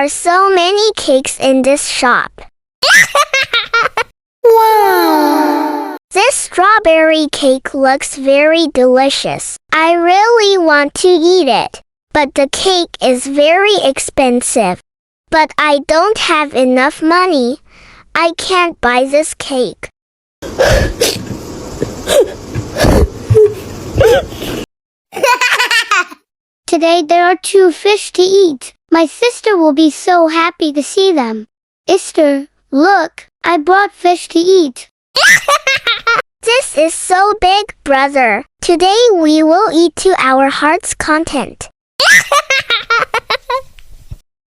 are so many cakes in this shop. Wow! This strawberry cake looks very delicious. I really want to eat it, but the cake is very expensive. But I don't have enough money. I can't buy this cake. Today there are 2 fish to eat. My sister will be so happy to see them. Esther, look, I brought fish to eat. This is so big, brother. Today we will eat to our heart's content.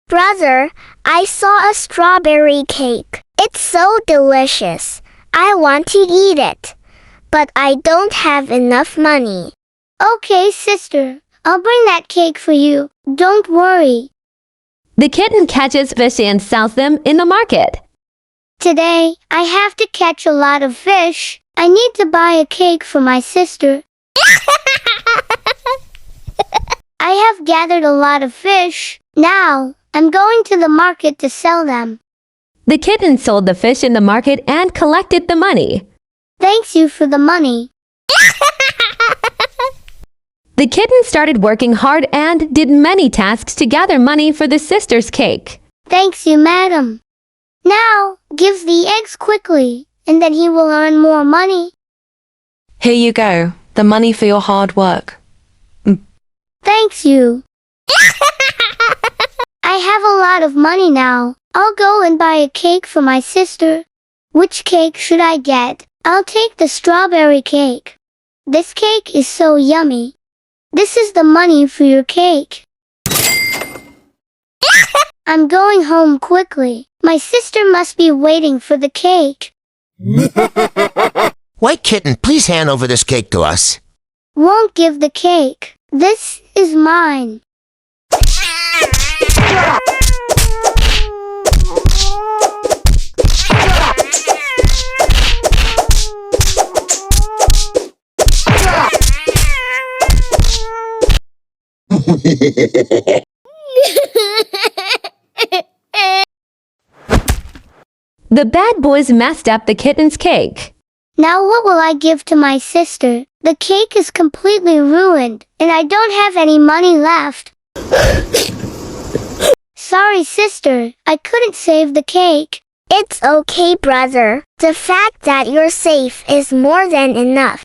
Brother, I saw a strawberry cake. It's so delicious. I want to eat it, but I don't have enough money. Okay, sister, I'll bring that cake for you. Don't worry. The kitten catches fish and sells them in the market. Today, I have to catch a lot of fish. I need to buy a cake for my sister. I have gathered a lot of fish. Now, I'm going to the market to sell them. The kitten sold the fish in the market and collected the money. Thanks you for the money. The kitten started working hard and did many tasks to gather money for the sister's cake. Thanks you, madam. Now, give the eggs quickly, and then he will earn more money. Here you go, the money for your hard work. Thanks you. I have a lot of money now. I'll go and buy a cake for my sister. Which cake should I get? I'll take the strawberry cake. This cake is so yummy. This is the money for your cake. I'm going home quickly. My sister must be waiting for the cake. White Kitten, please hand over this cake to us. Won't give the cake. This is mine. The bad boys messed up the kitten's cake. Now what will I give to my sister? The cake is completely ruined, and I don't have any money left. Sorry, sister, I couldn't save the cake. It's okay, brother. The fact that you're safe is more than enough.